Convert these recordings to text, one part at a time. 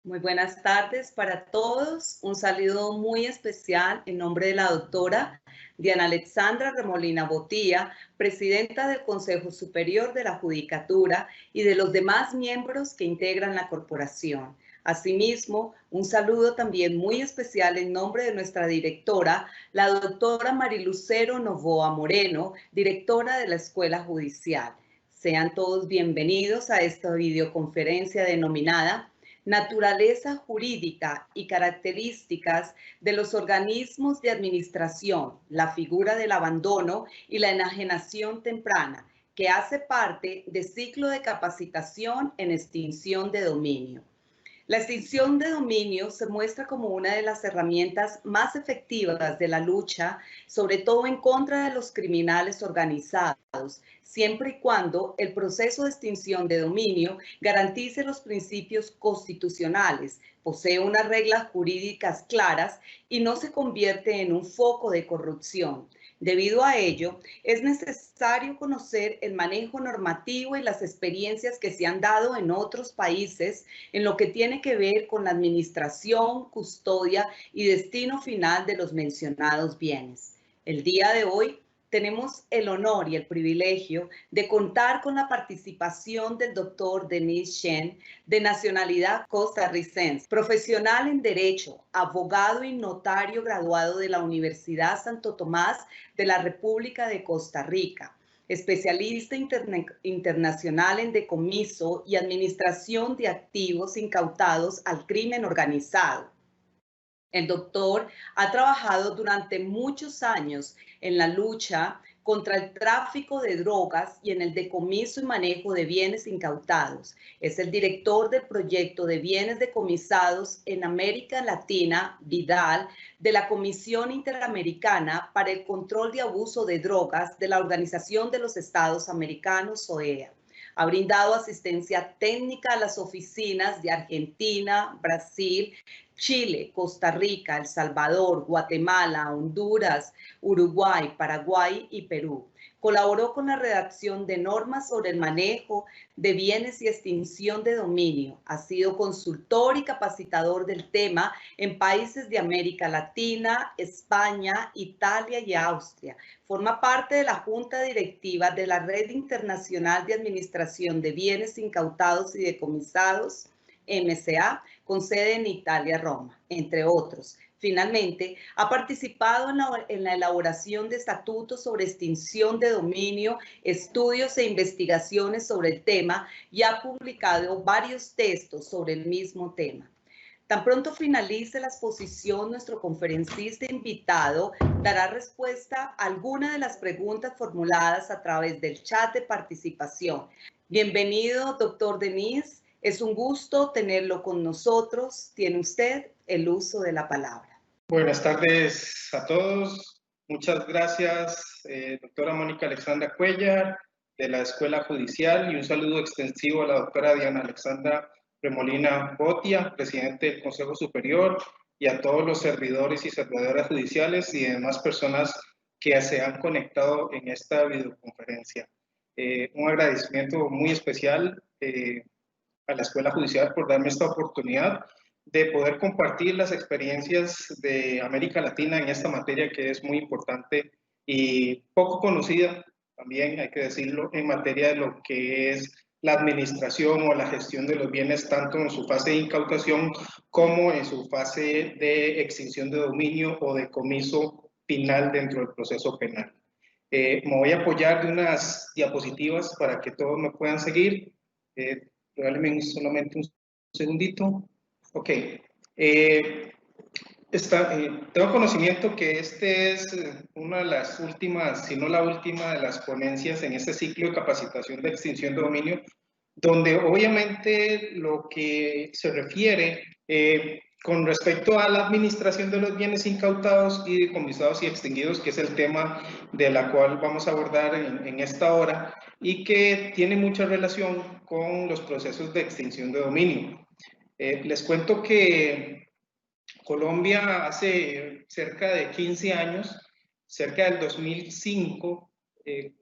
Muy buenas tardes para todos. Un saludo muy especial en nombre de la doctora Diana Alexandra Remolina Botía, presidenta del Consejo Superior de la Judicatura y de los demás miembros que integran la corporación. Asimismo, un saludo también muy especial en nombre de nuestra directora, la doctora Marilucero Novoa Moreno, directora de la Escuela Judicial. Sean todos bienvenidos a esta videoconferencia denominada Naturaleza jurídica y características de los organismos de administración, la figura del abandono y la enajenación temprana, que hace parte del ciclo de capacitación en extinción de dominio. La extinción de dominio se muestra como una de las herramientas más efectivas de la lucha, sobre todo en contra de los criminales organizados, siempre y cuando el proceso de extinción de dominio garantice los principios constitucionales, posee unas reglas jurídicas claras y no se convierte en un foco de corrupción. Debido a ello, es necesario conocer el manejo normativo y las experiencias que se han dado en otros países en lo que tiene que ver con la administración, custodia y destino final de los mencionados bienes. El día de hoy tenemos el honor y el privilegio de contar con la participación del doctor Denis Chen, de nacionalidad costarricense, profesional en Derecho, abogado y notario graduado de la Universidad Santo Tomás de la República de Costa Rica, especialista internacional en decomiso y administración de activos incautados al crimen organizado. El doctor ha trabajado durante muchos años en la lucha contra el tráfico de drogas y en el decomiso y manejo de bienes incautados. Es el director del proyecto de bienes decomisados en América Latina, Vidal, de la Comisión Interamericana para el Control de Abuso de Drogas de la Organización de los Estados Americanos, OEA. Ha brindado asistencia técnica a las oficinas de Argentina, Brasil, Chile, Costa Rica, El Salvador, Guatemala, Honduras, Uruguay, Paraguay y Perú. Colaboró con la redacción de normas sobre el manejo de bienes y extinción de dominio. Ha sido consultor y capacitador del tema en países de América Latina, España, Italia y Austria. Forma parte de la Junta Directiva de la Red Internacional de Administración de Bienes Incautados y Decomisados, MCA, con sede en Italia, Roma, entre otros. Finalmente, ha participado en la elaboración de estatutos sobre extinción de dominio, estudios e investigaciones sobre el tema y ha publicado varios textos sobre el mismo tema. Tan pronto finalice la exposición, nuestro conferencista invitado dará respuesta a alguna de las preguntas formuladas a través del chat de participación. Bienvenido, doctor Denis. Es un gusto tenerlo con nosotros. Tiene usted el uso de la palabra. Buenas tardes a todos. Muchas gracias, doctora Mónica Alexandra Cuellar, de la Escuela Judicial, y un saludo extensivo a la doctora Diana Alexandra Remolina Botía, presidente del Consejo Superior, y a todos los servidores y servidoras judiciales y demás personas que se han conectado en esta videoconferencia. Un agradecimiento muy especial a la Escuela Judicial por darme esta oportunidad de poder compartir las experiencias de América Latina en esta materia que es muy importante y poco conocida, también hay que decirlo, en materia de lo que es la administración o la gestión de los bienes, tanto en su fase de incautación como en su fase de extinción de dominio o decomiso final dentro del proceso penal. Me voy a apoyar de unas diapositivas para que todos me puedan seguir. Regáleme solamente un segundito. Ok. Tengo conocimiento que este es una de las últimas, si no la última, de las ponencias en este ciclo de capacitación de extinción de dominio, donde obviamente lo que se refiere con respecto a la administración de los bienes incautados y decomisados y extinguidos, que es el tema de la cual vamos a abordar en esta hora, y que tiene mucha relación con los procesos de extinción de dominio. Les cuento que Colombia hace cerca de 15 años, cerca del 2005,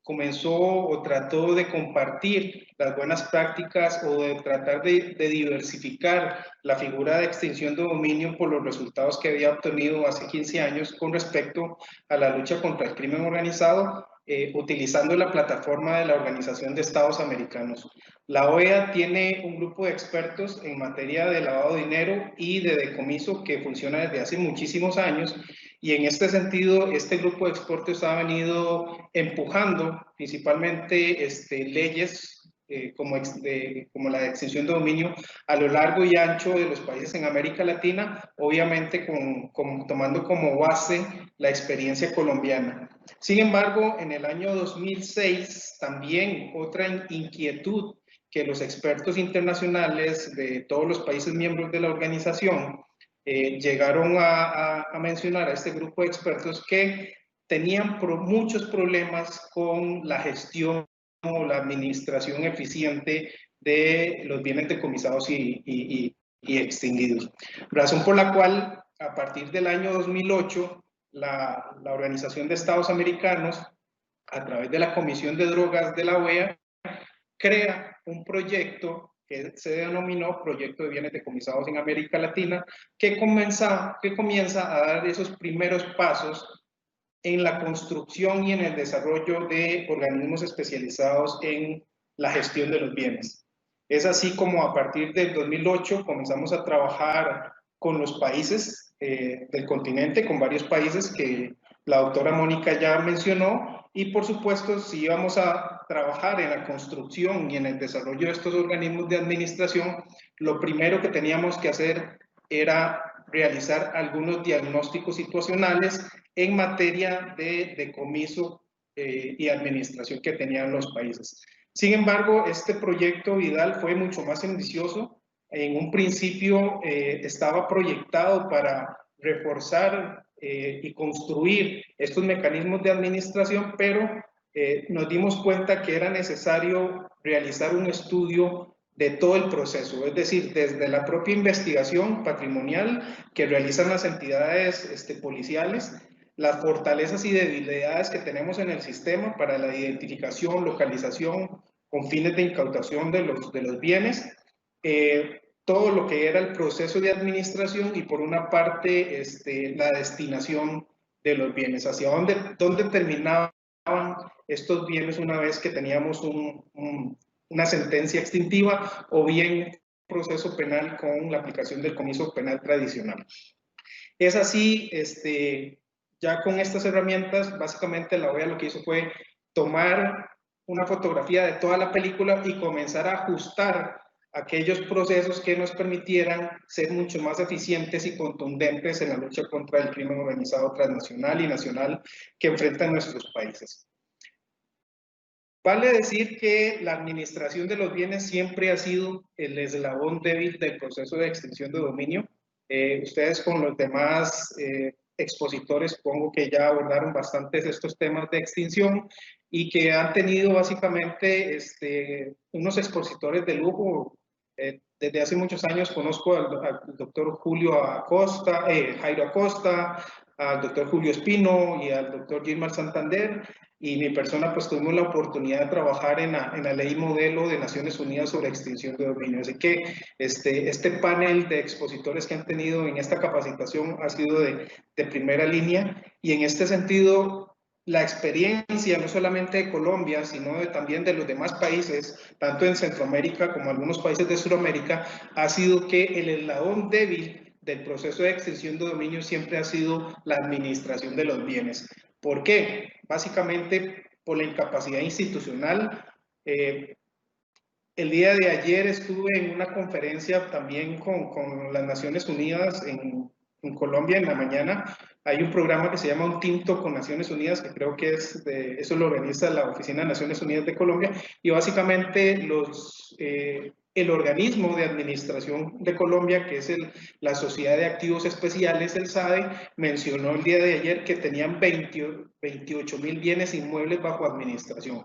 comenzó o trató de compartir las buenas prácticas o de tratar de diversificar la figura de extinción de dominio por los resultados que había obtenido hace 15 años con respecto a la lucha contra el crimen organizado, utilizando la plataforma de la Organización de Estados Americanos. La OEA tiene un grupo de expertos en materia de lavado de dinero y de decomiso que funciona desde hace muchísimos años, y en este sentido, este grupo de expertos ha venido empujando principalmente leyes como la de extinción de dominio a lo largo y ancho de los países en América Latina, obviamente tomando como base la experiencia colombiana. Sin embargo, en el año 2006, también otra inquietud que los expertos internacionales de todos los países miembros de la organización llegaron a mencionar a este grupo de expertos que tenían muchos problemas con la gestión o la administración eficiente de los bienes decomisados y extinguidos. Razón por la cual, a partir del año 2008, la Organización de Estados Americanos, a través de la Comisión de Drogas de la OEA, crea un proyecto que se denominó Proyecto de Bienes Decomisados en América Latina, que comienza a dar esos primeros pasos en la construcción y en el desarrollo de organismos especializados en la gestión de los bienes. Es así como a partir del 2008 comenzamos a trabajar con los países del continente, con varios países que la doctora Mónica ya mencionó, y por supuesto, si íbamos a trabajar en la construcción y en el desarrollo de estos organismos de administración, lo primero que teníamos que hacer era realizar algunos diagnósticos situacionales en materia de decomiso y administración que tenían los países. Sin embargo, este proyecto Vidal fue mucho más ambicioso. En un principio estaba proyectado para reforzar y construir estos mecanismos de administración, pero nos dimos cuenta que era necesario realizar un estudio de todo el proceso, es decir, desde la propia investigación patrimonial que realizan las entidades policiales, las fortalezas y debilidades que tenemos en el sistema para la identificación, localización con fines de incautación de los bienes, todo lo que era el proceso de administración y por una parte la destinación de los bienes, hacia dónde terminaban estos bienes una vez que teníamos una sentencia extintiva o bien proceso penal con la aplicación del comiso penal tradicional. Es así, ya con estas herramientas, básicamente la OEA lo que hizo fue tomar una fotografía de toda la película y comenzar a ajustar aquellos procesos que nos permitieran ser mucho más eficientes y contundentes en la lucha contra el crimen organizado transnacional y nacional que enfrentan nuestros países. Vale decir que la administración de los bienes siempre ha sido el eslabón débil del proceso de extinción de dominio. Ustedes con los demás expositores supongo que ya abordaron bastantes estos temas de extinción y que han tenido básicamente unos expositores de lujo. Desde hace muchos años conozco al doctor Jairo Acosta, al doctor Julio Espino y al doctor Gilmar Santander, y mi persona pues tuvimos la oportunidad de trabajar en la ley modelo de Naciones Unidas sobre extinción de dominio. Así que este panel de expositores que han tenido en esta capacitación ha sido de primera línea, y en este sentido la experiencia no solamente de Colombia, sino también de los demás países, tanto en Centroamérica como algunos países de Sudamérica, ha sido que el eslabón débil del proceso de extinción de dominio siempre ha sido la administración de los bienes. ¿Por qué? Básicamente por la incapacidad institucional. El día de ayer estuve en una conferencia también con las Naciones Unidas en Colombia en la mañana. Hay un programa que se llama Un Tinto con Naciones Unidas, que creo que eso lo organiza la Oficina de Naciones Unidas de Colombia, y básicamente el organismo de administración de Colombia, que es la Sociedad de Activos Especiales, el SADE, mencionó el día de ayer que tenían 28.000 bienes inmuebles bajo administración.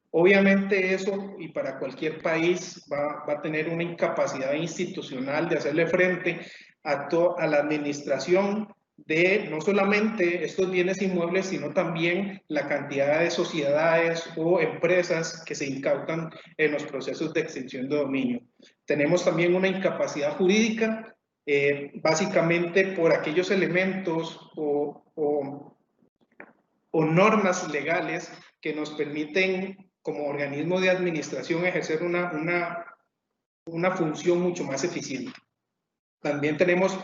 Obviamente eso, y para cualquier país, va a tener una incapacidad institucional de hacerle frente a la administración de no solamente estos bienes inmuebles, sino también la cantidad de sociedades o empresas que se incautan en los procesos de extinción de dominio. Tenemos también una incapacidad jurídica, básicamente por aquellos elementos o normas legales que nos permiten como organismo de administración ejercer una función mucho más eficiente. También tenemos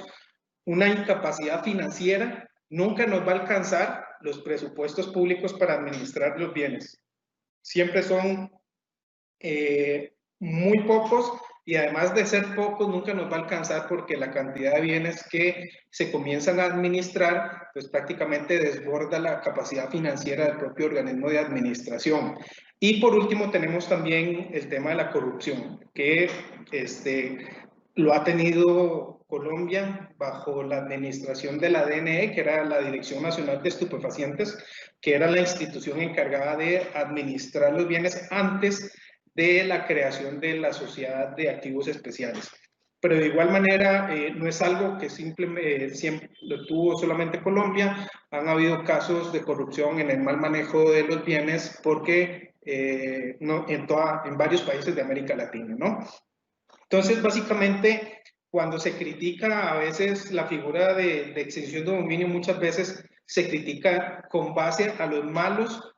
una incapacidad financiera. Nunca nos va a alcanzar los presupuestos públicos para administrar los bienes. Siempre son muy pocos, y además de ser pocos, nunca nos va a alcanzar porque la cantidad de bienes que se comienzan a administrar, pues prácticamente desborda la capacidad financiera del propio organismo de administración. Y por último tenemos también el tema de la corrupción, que lo ha tenido Colombia bajo la administración de la DNE, que era la Dirección Nacional de Estupefacientes, que era la institución encargada de administrar los bienes antes de la creación de la Sociedad de Activos Especiales. Pero de igual manera, no es algo que simplemente siempre lo tuvo solamente Colombia. Han habido casos de corrupción en el mal manejo de los bienes porque en varios países de América Latina, ¿no? Entonces, básicamente, cuando se critica a veces la figura de extinción de dominio, muchas veces se critica con base a los malos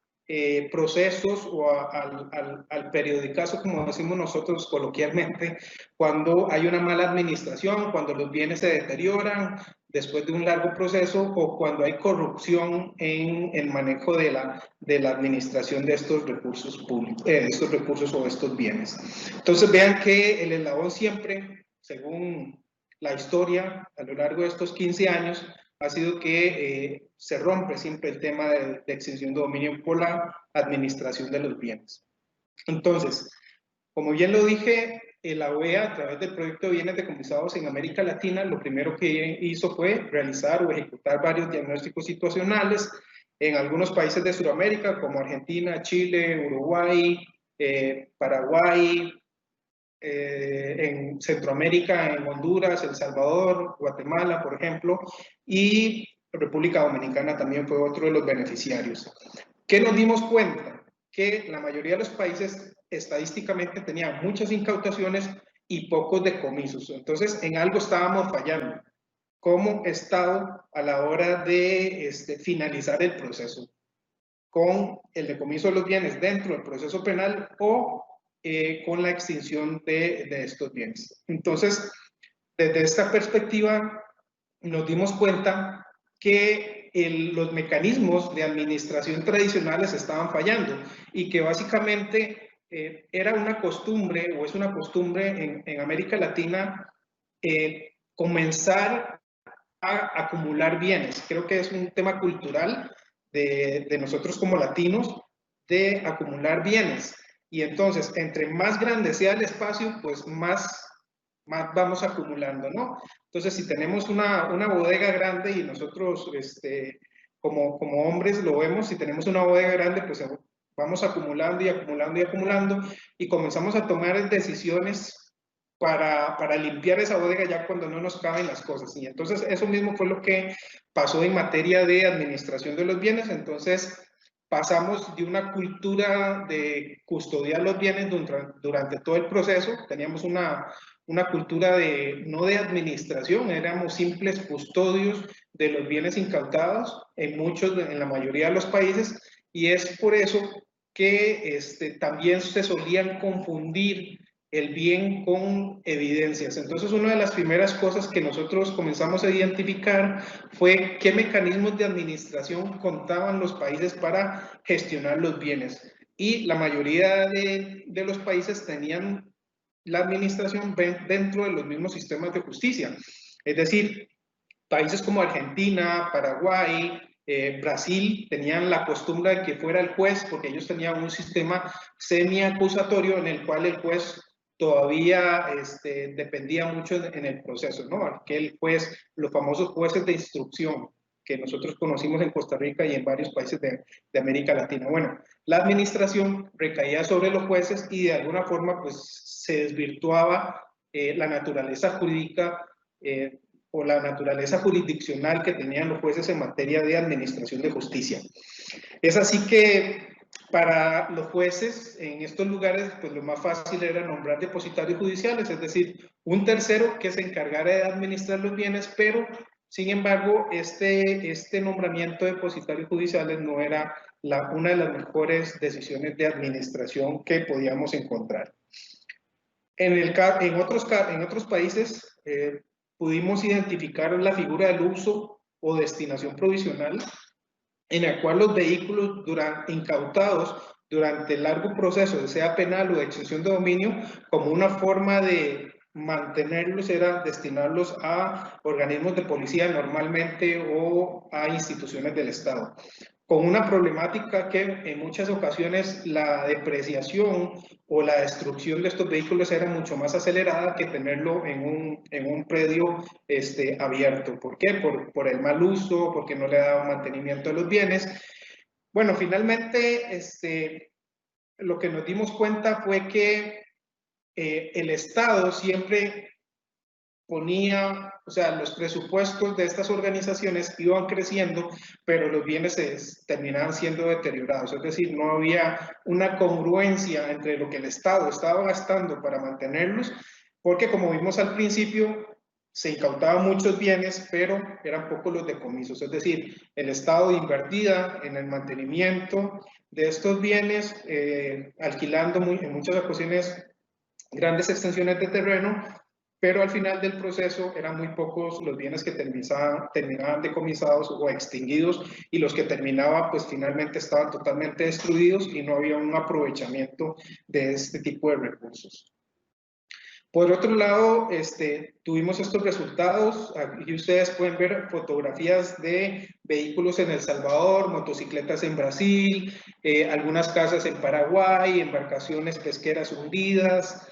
procesos o al periodicazo, como decimos nosotros coloquialmente, cuando hay una mala administración, cuando los bienes se deterioran después de un largo proceso, o cuando hay corrupción en el manejo de la administración de estos recursos públicos, estos recursos o estos bienes. Entonces vean que el eslabón siempre, según la historia a lo largo de estos 15 años, ha sido que se rompe siempre el tema de extinción de dominio por la administración de los bienes. Entonces, como bien lo dije, la OEA, a través del proyecto de bienes decomisados en América Latina, lo primero que hizo fue realizar o ejecutar varios diagnósticos situacionales en algunos países de Sudamérica, como Argentina, Chile, Uruguay, Paraguay, en Centroamérica, en Honduras, El Salvador, Guatemala, por ejemplo, y República Dominicana también fue otro de los beneficiarios. ¿Qué nos dimos cuenta? Que la mayoría de los países estadísticamente tenían muchas incautaciones y pocos decomisos. Entonces, en algo estábamos fallando como Estado a la hora de finalizar el proceso, con el decomiso de los bienes dentro del proceso penal o con la extinción de estos bienes. Entonces, desde esta perspectiva, nos dimos cuenta que los mecanismos de administración tradicionales estaban fallando y que básicamente era una costumbre, o es una costumbre en América Latina, comenzar a acumular bienes. Creo que es un tema cultural de nosotros como latinos, de acumular bienes. Y entonces, entre más grande sea el espacio, pues más vamos acumulando, ¿no? Entonces, si tenemos una bodega grande y nosotros, como hombres lo vemos, si tenemos una bodega grande, pues vamos acumulando y acumulando y acumulando, y comenzamos a tomar decisiones para limpiar esa bodega ya cuando no nos caben las cosas. Y entonces eso mismo fue lo que pasó en materia de administración de los bienes. Entonces pasamos de una cultura de custodiar los bienes durante todo el proceso. Teníamos una cultura no de administración, éramos simples custodios de los bienes incautados en la mayoría de los países, y es por eso que también se solían confundir el bien con evidencias. Entonces, una de las primeras cosas que nosotros comenzamos a identificar fue qué mecanismos de administración contaban los países para gestionar los bienes. Y la mayoría de los países tenían la administración dentro de los mismos sistemas de justicia. Es decir, países como Argentina, Paraguay, Brasil tenían la costumbre de que fuera el juez, porque ellos tenían un sistema semi-acusatorio en el cual el juez todavía dependía mucho en el proceso, ¿no? Aquel juez, los famosos jueces de instrucción que nosotros conocimos en Costa Rica y en varios países de América Latina. Bueno, la administración recaía sobre los jueces y de alguna forma pues se desvirtuaba la naturaleza jurídica o la naturaleza jurisdiccional que tenían los jueces en materia de administración de justicia. Es así que para los jueces en estos lugares, pues lo más fácil era nombrar depositarios judiciales, es decir, un tercero que se encargara de administrar los bienes, pero sin embargo, este nombramiento de depositarios judiciales no era una de las mejores decisiones de administración que podíamos encontrar. En otros países pudimos identificar la figura del uso o destinación provisional, en el cual los vehículos incautados durante el largo proceso, sea penal o de extinción de dominio, como una forma de mantenerlos era destinarlos a organismos de policía normalmente o a instituciones del Estado, con una problemática que en muchas ocasiones la depreciación o la destrucción de estos vehículos era mucho más acelerada que tenerlo en un predio abierto. ¿Por qué? Por el mal uso, porque no le daba mantenimiento a los bienes. Bueno, finalmente lo que nos dimos cuenta fue que el Estado siempre ponía, o sea, los presupuestos de estas organizaciones iban creciendo, pero los bienes terminaban siendo deteriorados. Es decir, no había una congruencia entre lo que el Estado estaba gastando para mantenerlos, porque como vimos al principio, se incautaban muchos bienes, pero eran pocos los decomisos. Es decir, el Estado invertía en el mantenimiento de estos bienes, alquilando en muchas ocasiones grandes extensiones de terreno, pero al final del proceso eran muy pocos los bienes que terminaban decomisados o extinguidos, y los que terminaban pues finalmente estaban totalmente destruidos y no había un aprovechamiento de este tipo de recursos. Por otro lado, tuvimos estos resultados. Aquí ustedes pueden ver fotografías de vehículos en El Salvador, motocicletas en Brasil, algunas casas en Paraguay, embarcaciones pesqueras hundidas,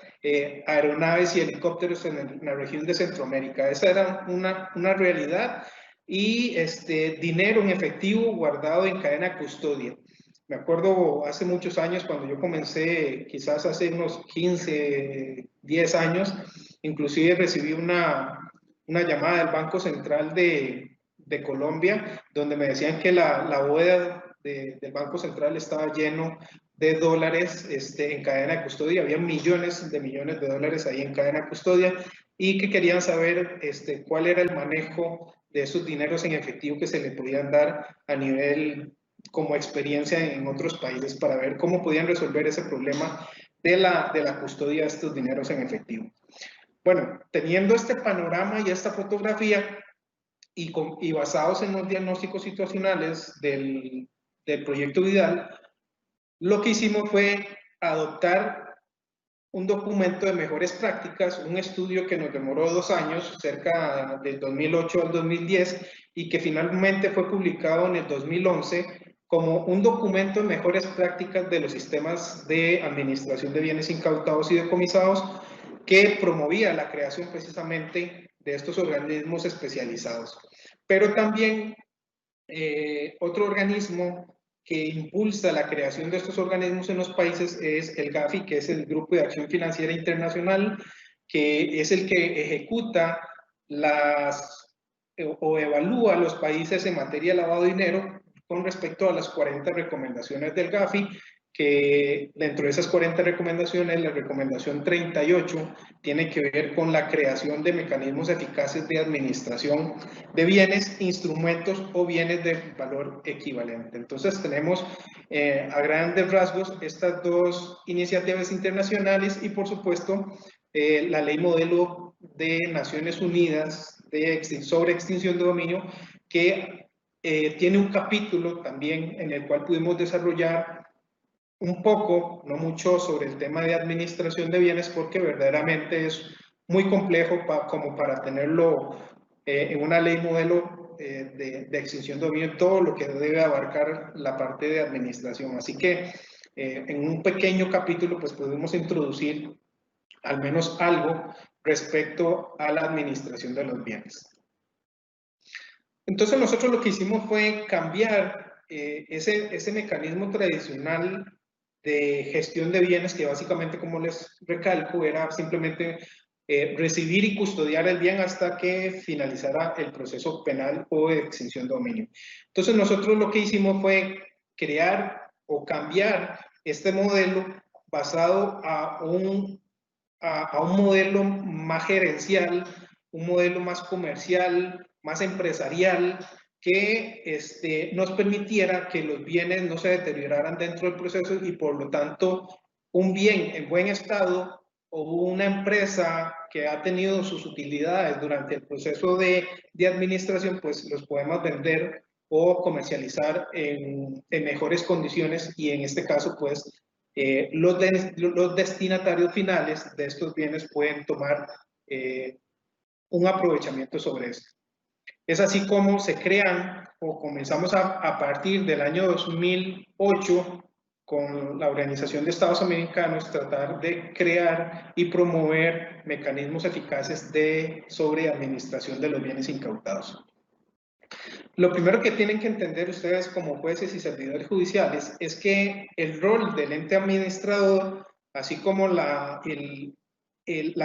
aeronaves y helicópteros en la región de Centroamérica. Esa era una realidad, y dinero en efectivo guardado en cadena de custodia. Me acuerdo hace muchos años, cuando yo comencé, quizás hace unos 15, 10 años, inclusive recibí una llamada del Banco Central de Colombia, donde me decían que la bóveda del Banco Central estaba lleno de dólares en cadena de custodia. Había millones de dólares ahí en cadena de custodia, y que querían saber cuál era el manejo de esos dineros en efectivo que se le podían dar a nivel como experiencia en otros países, para ver cómo podían resolver ese problema de la custodia de estos dineros en efectivo. Bueno, teniendo este panorama y esta fotografía, y basados en los diagnósticos situacionales del proyecto Vidal, lo que hicimos fue adoptar un documento de mejores prácticas, un estudio que nos demoró 2 años, cerca del 2008 al 2010, y que finalmente fue publicado en el 2011 como un documento de mejores prácticas de los sistemas de administración de bienes incautados y decomisados, que promovía la creación precisamente de estos organismos especializados. Pero también otro organismo que impulsa la creación de estos organismos en los países es el GAFI, que es el Grupo de Acción Financiera Internacional, que es el que ejecuta o evalúa los países en materia de lavado de dinero con respecto a las 40 recomendaciones del GAFI, que dentro de esas 40 recomendaciones, la recomendación 38 tiene que ver con la creación de mecanismos eficaces de administración de bienes, instrumentos o bienes de valor equivalente. Entonces tenemos a grandes rasgos estas dos iniciativas internacionales, y por supuesto la ley modelo de Naciones Unidas sobre extinción de dominio, que tiene un capítulo también en el cual pudimos desarrollar un poco, no mucho, sobre el tema de administración de bienes, porque verdaderamente es muy complejo como para tenerlo en una ley modelo de extinción de dominio, todo lo que debe abarcar la parte de administración. Así que en un pequeño capítulo pues podemos introducir al menos algo respecto a la administración de los bienes. Entonces nosotros lo que hicimos fue cambiar ese mecanismo tradicional de gestión de bienes, que básicamente, como les recalco, era simplemente recibir y custodiar el bien hasta que finalizara el proceso penal o de extinción de dominio. Entonces nosotros lo que hicimos fue crear o cambiar este modelo basado a un modelo más gerencial, un modelo más comercial, más empresarial, que nos permitiera que los bienes no se deterioraran dentro del proceso y por lo tanto un bien en buen estado o una empresa que ha tenido sus utilidades durante el proceso de administración, pues los podemos vender o comercializar en mejores condiciones y en este caso pues los destinatarios finales de estos bienes pueden tomar un aprovechamiento sobre esto. Es así como se crean o comenzamos a partir del año 2008 con la Organización de Estados Americanos tratar de crear y promover mecanismos eficaces de sobreadministración de los bienes incautados. Lo primero que tienen que entender ustedes como jueces y servidores judiciales es que el rol del ente administrador, así como la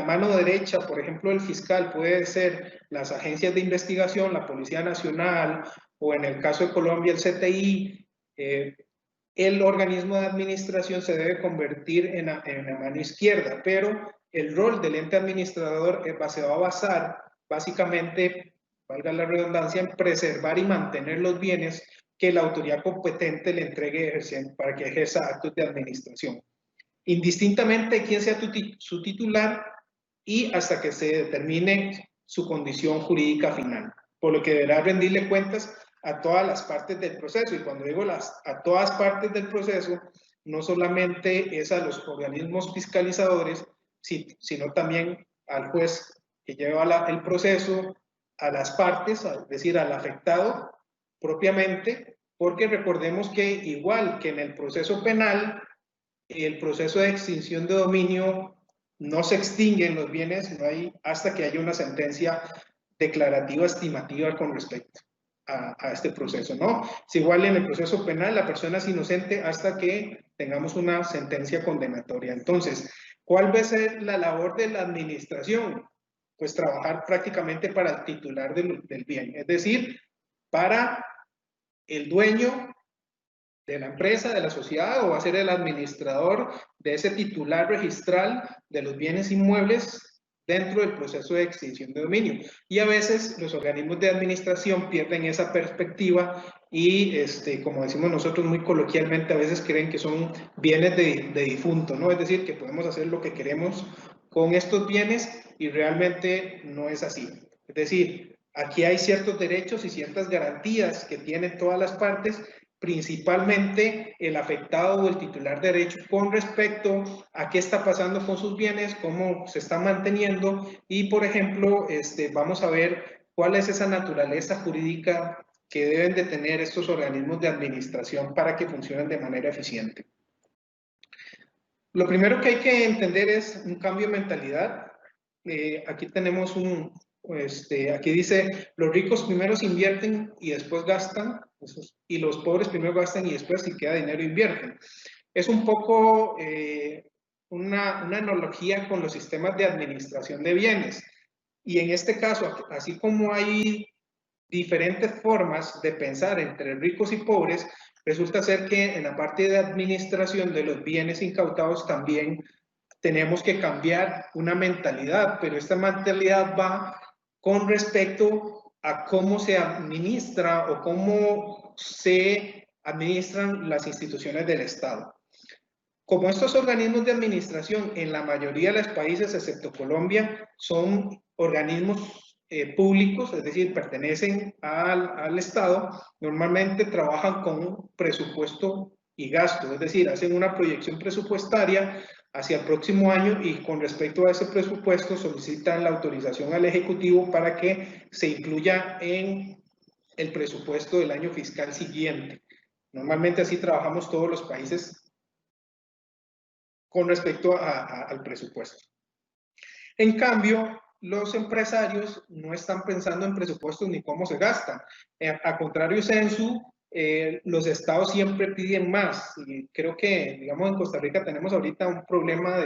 mano derecha, por ejemplo, el fiscal, puede ser las agencias de investigación, la Policía Nacional o en el caso de Colombia el CTI, el organismo de administración se debe convertir en la mano izquierda, pero el rol del ente administrador se va a basar básicamente, valga la redundancia, en preservar y mantener los bienes que la autoridad competente le entregue para que ejerza actos de administración, indistintamente de quién sea su titular y hasta que se determine su condición jurídica final, por lo que deberá rendirle cuentas a todas las partes del proceso. Y cuando digo a todas partes del proceso, no solamente es a los organismos fiscalizadores, sino también al juez que lleva el proceso, a las partes, es decir, al afectado propiamente, porque recordemos que igual que en el proceso penal, el proceso de extinción de dominio no se extinguen los bienes, no hay, hasta que haya una sentencia declarativa estimativa con respecto a este proceso, ¿no? Es igual en el proceso penal, la persona es inocente hasta que tengamos una sentencia condenatoria. Entonces, ¿cuál va a ser la labor de la administración? Pues trabajar prácticamente para el titular del bien, es decir, para el dueño de la empresa, de la sociedad, o va a ser el administrador de ese titular registral de los bienes inmuebles dentro del proceso de extinción de dominio. Y a veces los organismos de administración pierden esa perspectiva y, como decimos nosotros muy coloquialmente, a veces creen que son bienes de difunto, ¿no? Es decir, que podemos hacer lo que queremos con estos bienes y realmente no es así. Es decir, aquí hay ciertos derechos y ciertas garantías que tienen todas las partes, principalmente el afectado o el titular de derecho con respecto a qué está pasando con sus bienes, cómo se están manteniendo y, por ejemplo, vamos a ver cuál es esa naturaleza jurídica que deben de tener estos organismos de administración para que funcionen de manera eficiente. Lo primero que hay que entender es un cambio de mentalidad. Aquí tenemos aquí dice, los ricos primero invierten y después gastan, y los pobres primero gastan y después si queda dinero invierten. Es un poco una analogía con los sistemas de administración de bienes. Y en este caso, así como hay diferentes formas de pensar entre ricos y pobres, resulta ser que en la parte de administración de los bienes incautados también tenemos que cambiar una mentalidad, pero esta mentalidad va con respecto a cómo se administra o cómo se administran las instituciones del Estado. Como estos organismos de administración en la mayoría de los países, excepto Colombia, son organismos públicos, es decir, pertenecen al Estado, normalmente trabajan con un presupuesto y gasto, es decir, hacen una proyección presupuestaria hacia el próximo año y con respecto a ese presupuesto solicitan la autorización al Ejecutivo para que se incluya en el presupuesto del año fiscal siguiente. Normalmente así trabajamos todos los países con respecto al presupuesto. En cambio, los empresarios no están pensando en presupuestos ni cómo se gastan. A contrario censu, los estados siempre piden más. Y creo que, digamos, en Costa Rica tenemos ahorita un problema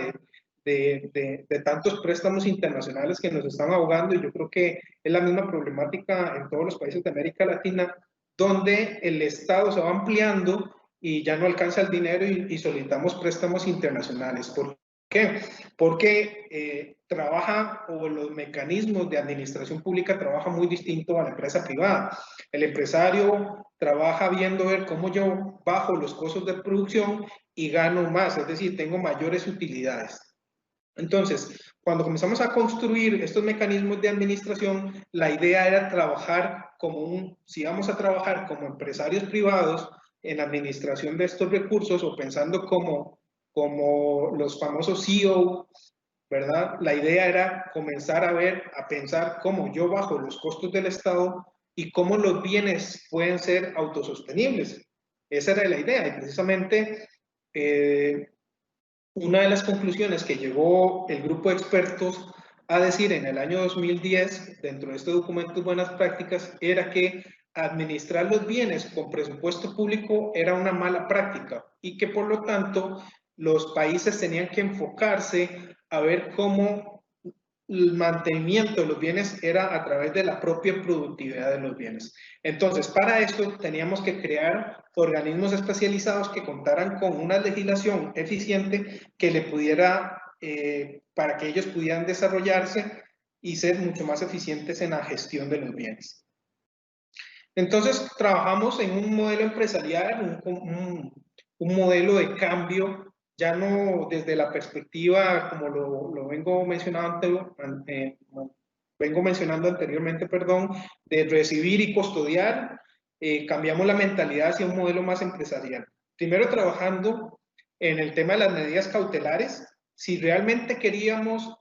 de tantos préstamos internacionales que nos están ahogando, y yo creo que es la misma problemática en todos los países de América Latina, donde el Estado se va ampliando y ya no alcanza el dinero y solicitamos préstamos internacionales. ¿Por qué? Porque trabaja, o los mecanismos de administración pública trabajan muy distinto a la empresa privada. El empresario trabaja viendo ver cómo yo bajo los costos de producción y gano más, es decir, tengo mayores utilidades. Entonces, cuando comenzamos a construir estos mecanismos de administración, la idea era trabajar si vamos a trabajar como empresarios privados en administración de estos recursos, o pensando como los famosos CEO, ¿verdad? La idea era comenzar a pensar cómo yo bajo los costos del Estado y cómo los bienes pueden ser autosostenibles. Esa era la idea, y precisamente una de las conclusiones que llegó el grupo de expertos a decir en el año 2010, dentro de este documento Buenas Prácticas, era que administrar los bienes con presupuesto público era una mala práctica, y que por lo tanto los países tenían que enfocarse a ver cómo el mantenimiento de los bienes era a través de la propia productividad de los bienes. Entonces, para esto teníamos que crear organismos especializados que contaran con una legislación eficiente que le pudiera, para que ellos pudieran desarrollarse y ser mucho más eficientes en la gestión de los bienes. Entonces, trabajamos en un modelo empresarial, un modelo de cambio, ya no desde la perspectiva, como lo vengo mencionando anteriormente, de recibir y custodiar. Cambiamos la mentalidad hacia un modelo más empresarial. Primero, trabajando en el tema de las medidas cautelares. Si realmente queríamos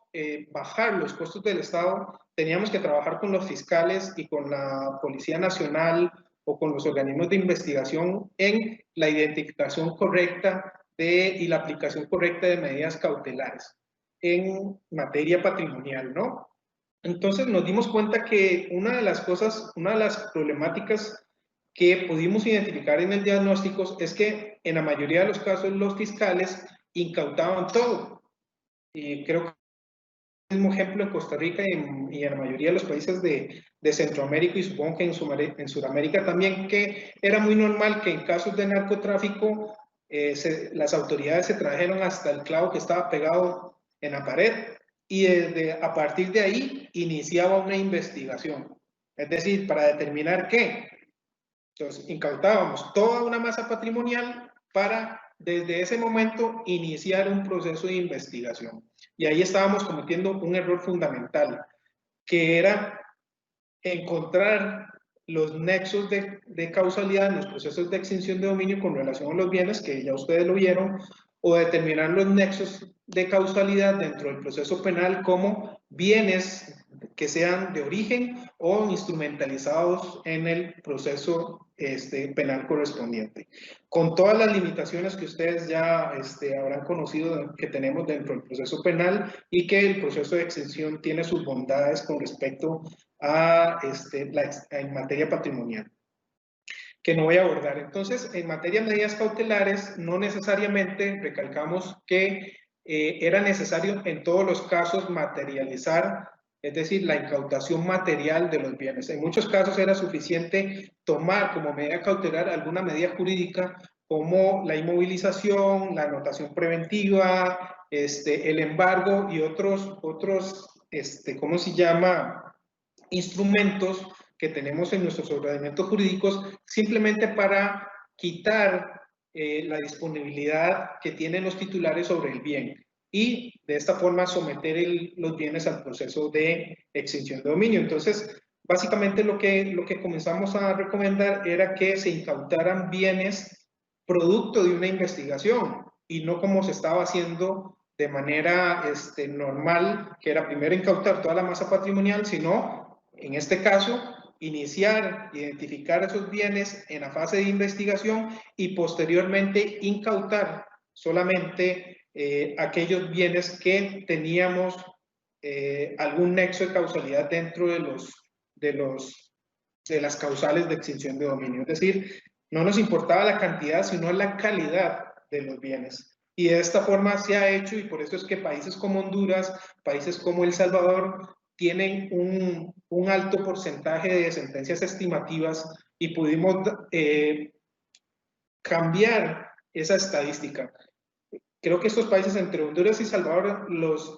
bajar los costos del Estado, teníamos que trabajar con los fiscales y con la Policía Nacional o con los organismos de investigación en la identificación correcta y la aplicación correcta de medidas cautelares en materia patrimonial, ¿no? Entonces nos dimos cuenta que una de las problemáticas que pudimos identificar en el diagnóstico es que en la mayoría de los casos los fiscales incautaban todo. Y creo que el mismo ejemplo en Costa Rica y en la mayoría de los países de Centroamérica, y supongo que en Sudamérica también, que era muy normal que en casos de narcotráfico las autoridades se trajeron hasta el clavo que estaba pegado en la pared, y a partir de ahí iniciaba una investigación. Es decir, para determinar qué. Entonces, incautábamos toda una masa patrimonial para, desde ese momento, iniciar un proceso de investigación. Y ahí estábamos cometiendo un error fundamental, que era encontrar los nexos de causalidad en los procesos de extinción de dominio con relación a los bienes, que ya ustedes lo vieron, o determinar los nexos de causalidad dentro del proceso penal como bienes que sean de origen o instrumentalizados en el proceso penal correspondiente, con todas las limitaciones que ustedes ya habrán conocido que tenemos dentro del proceso penal, y que el proceso de extinción tiene sus bondades con respecto a en materia patrimonial, que no voy a abordar. Entonces, en materia de medidas cautelares, no necesariamente, recalcamos que era necesario en todos los casos materializar, es decir, la incautación material de los bienes. En muchos casos era suficiente tomar como medida cautelar alguna medida jurídica, como la inmovilización, la anotación preventiva, el embargo y otros ¿cómo se llama?, instrumentos que tenemos en nuestros ordenamientos jurídicos, simplemente para quitar la disponibilidad que tienen los titulares sobre el bien, y de esta forma someter los bienes al proceso de extinción de dominio. Entonces, básicamente lo que comenzamos a recomendar era que se incautaran bienes producto de una investigación, y no como se estaba haciendo de manera normal, que era primero incautar toda la masa patrimonial, sino, en este caso, identificar esos bienes en la fase de investigación y posteriormente incautar solamente aquellos bienes que teníamos algún nexo de causalidad dentro de las causales de extinción de dominio. Es decir, no nos importaba la cantidad, sino la calidad de los bienes. Y de esta forma se ha hecho, y por eso es que países como Honduras, países como El Salvador, tienen un alto porcentaje de sentencias estimativas y pudimos cambiar esa estadística. Creo que estos países, entre Honduras y Salvador,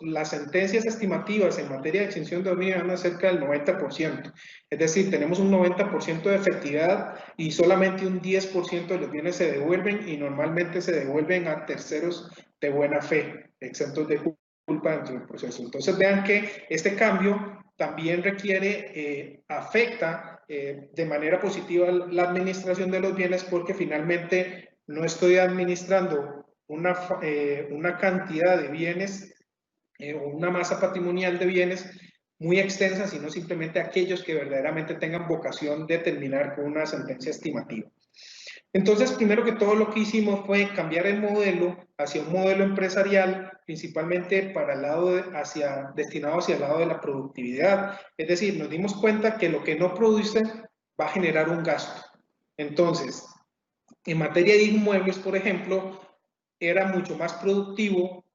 las sentencias estimativas en materia de extinción de dominio van a cerca del 90%. Es decir, tenemos un 90% de efectividad y solamente un 10% de los bienes se devuelven, y normalmente se devuelven a terceros de buena fe, exentos de culpa dentro del proceso. Entonces vean que este cambio también requiere, afecta de manera positiva la administración de los bienes, porque finalmente no estoy administrando una cantidad de bienes o una masa patrimonial de bienes muy extensa, sino simplemente aquellos que verdaderamente tengan vocación de terminar con una sentencia estimativa. Entonces, primero que todo, lo que hicimos fue cambiar el modelo hacia un modelo empresarial, principalmente para el lado destinado hacia el lado de la productividad. Es decir, nos dimos cuenta que lo que no produce va a generar un gasto. Entonces, en materia de inmuebles, por ejemplo, era mucho más productivo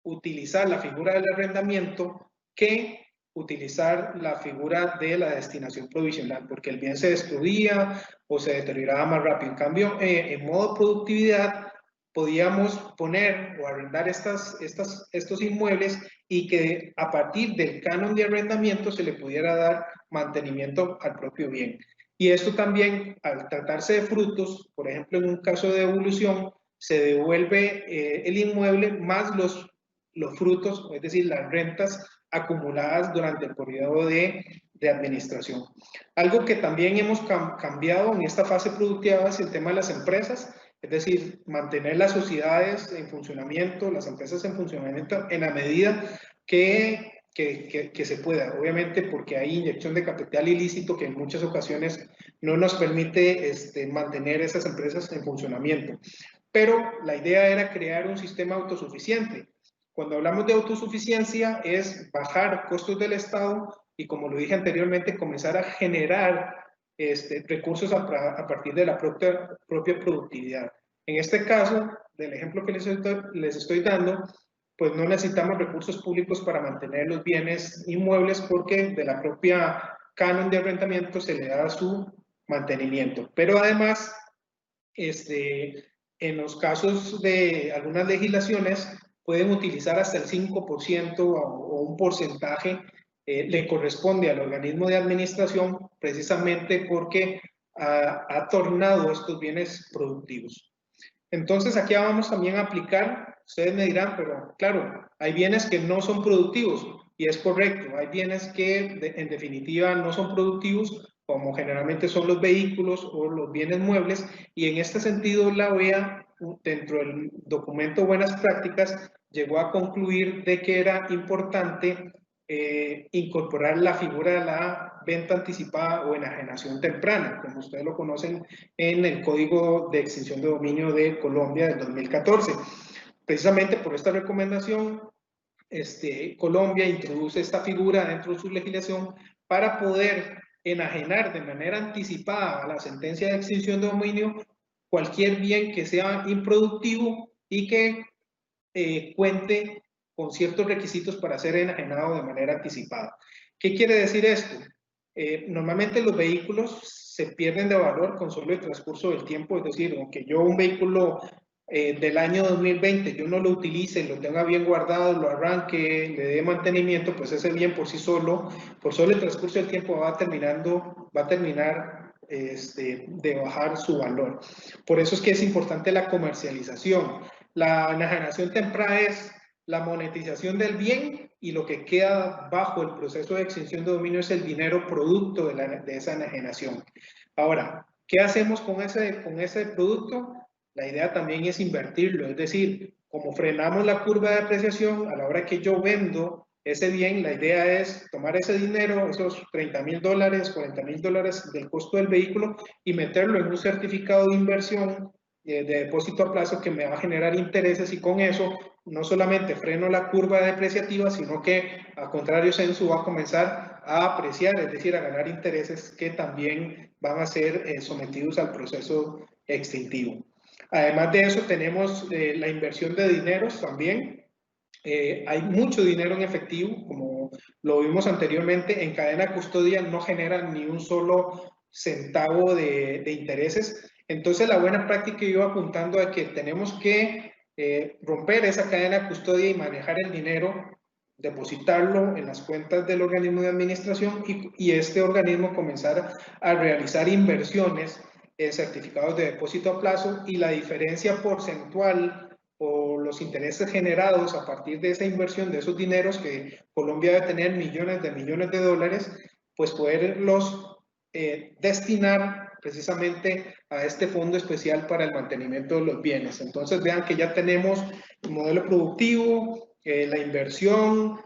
utilizar la figura del arrendamiento que utilizar la figura de la destinación provisional, porque el bien se destruía o se deterioraba más rápido. En cambio, en modo productividad, podíamos poner o arrendar estos inmuebles, y que a partir del canon de arrendamiento se le pudiera dar mantenimiento al propio bien. Y esto también, al tratarse de frutos, por ejemplo, en un caso de devolución, se devuelve el inmueble más los frutos, es decir, las rentas acumuladas durante el periodo de administración. Algo que también hemos cambiado en esta fase productiva es el tema de las empresas, es decir, mantener las sociedades en funcionamiento, las empresas en funcionamiento en la medida que se pueda, obviamente, porque hay inyección de capital ilícito que en muchas ocasiones no nos permite mantener esas empresas en funcionamiento. Pero la idea era crear un sistema autosuficiente. Cuando hablamos de autosuficiencia es bajar costos del Estado y, como lo dije anteriormente, comenzar a generar recursos a partir de la propia productividad. En este caso, del ejemplo que les estoy dando, pues no necesitamos recursos públicos para mantener los bienes inmuebles, porque de la propia canon de arrendamiento se le da su mantenimiento. Pero además, en los casos de algunas legislaciones, pueden utilizar hasta el 5% o un porcentaje, le corresponde al organismo de administración, precisamente porque ha tornado estos bienes productivos. Entonces, aquí vamos también a aplicar, ustedes me dirán, pero claro, hay bienes que no son productivos, y es correcto, hay bienes que en definitiva no son productivos, como generalmente son los vehículos o los bienes muebles, y en este sentido la OEA, dentro del documento Buenas Prácticas, llegó a concluir de que era importante incorporar la figura de la venta anticipada o enajenación temprana, como ustedes lo conocen en el Código de Extinción de Dominio de Colombia del 2014. Precisamente por esta recomendación, Colombia introduce esta figura dentro de su legislación para poder enajenar de manera anticipada a la sentencia de extinción de dominio cualquier bien que sea improductivo y que cuente con ciertos requisitos para ser enajenado de manera anticipada. ¿Qué quiere decir esto? Normalmente los vehículos se pierden de valor con solo el transcurso del tiempo, es decir, aunque yo un vehículo del año 2020 yo no lo utilice, lo tenga bien guardado, lo arranque, le dé mantenimiento, pues ese bien por sí solo, por solo el transcurso del tiempo va a terminar de bajar su valor. Por eso es que es importante la comercialización. La enajenación temprana es la monetización del bien, y lo que queda bajo el proceso de extinción de dominio es el dinero producto de esa enajenación. Ahora, ¿qué hacemos con ese producto? La idea también es invertirlo, es decir, como frenamos la curva de apreciación, a la hora que yo vendo ese bien, la idea es tomar ese dinero, esos $30,000, $40,000 del costo del vehículo, y meterlo en un certificado de inversión de depósito a plazo que me va a generar intereses, y con eso no solamente freno la curva depreciativa, sino que al contrario Censu va a comenzar a apreciar, es decir, a ganar intereses que también van a ser sometidos al proceso extintivo. Además de eso, tenemos la inversión de dineros también. Hay mucho dinero en efectivo, como lo vimos anteriormente. En cadena de custodia no generan ni un solo centavo de intereses. Entonces, la buena práctica iba apuntando a que tenemos que romper esa cadena de custodia y manejar el dinero, depositarlo en las cuentas del organismo de administración y este organismo comenzar a realizar inversiones en certificados de depósito a plazo, y la diferencia porcentual o los intereses generados a partir de esa inversión, de esos dineros que Colombia debe tener millones de dólares, pues poderlos destinar precisamente a este fondo especial para el mantenimiento de los bienes. Entonces vean que ya tenemos el modelo productivo, la inversión.